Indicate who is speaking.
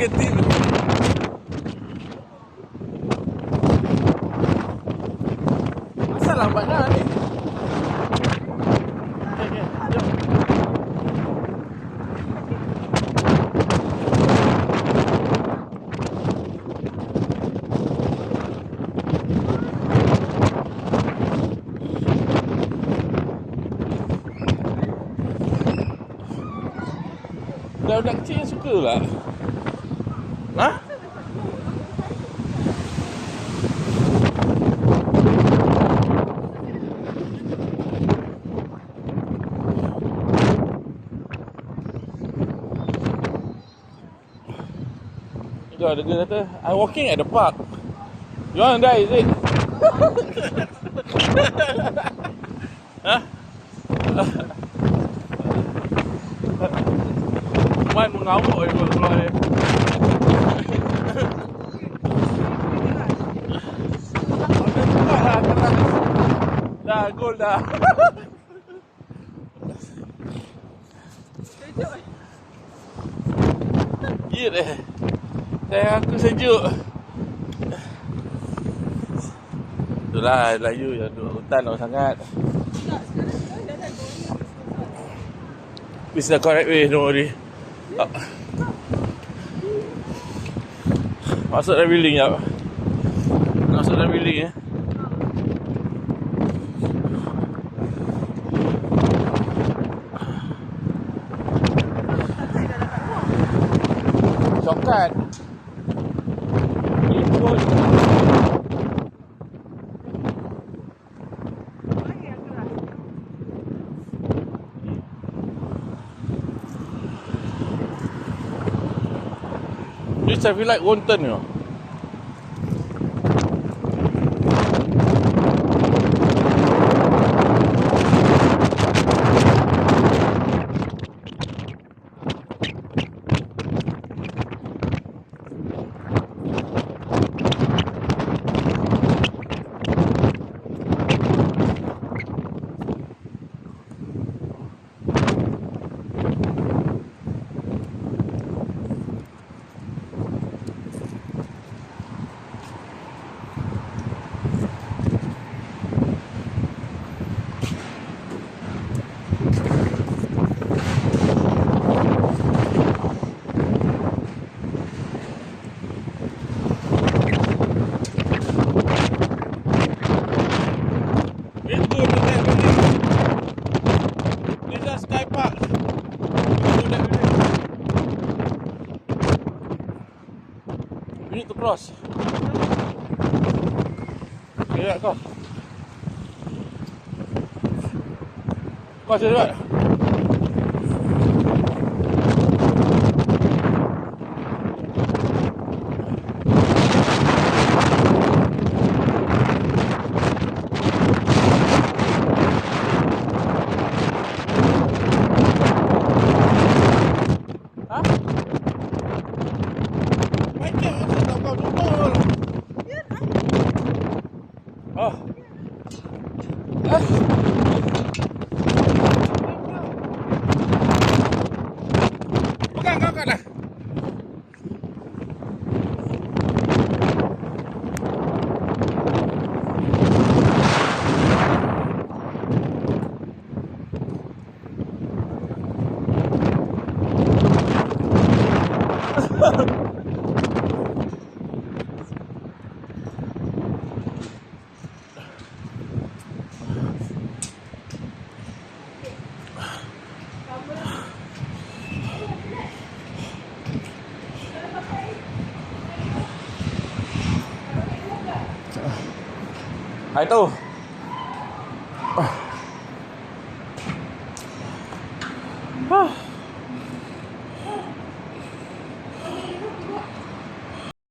Speaker 1: negatif. Asal lambat dah ni. Okey, jom. Budak kecil suka lah. Ha? Dia kata, I'm walking at the park. You want to die, is it? Ha? Mai mengamuk je keluar dia. Dah, gol dah. Git Sayang aku sejuk. Itulah Melayu yang duduk hutan tak sangat. This is the correct way, don't worry. Masuk dalam building jap. Masuk dalam building ya. Shortcut. Ikut. This I feel like won't turn, you know. You need to cross. Lihat kau. Cross je cepat. Bukan kau kat dah. Hai tu.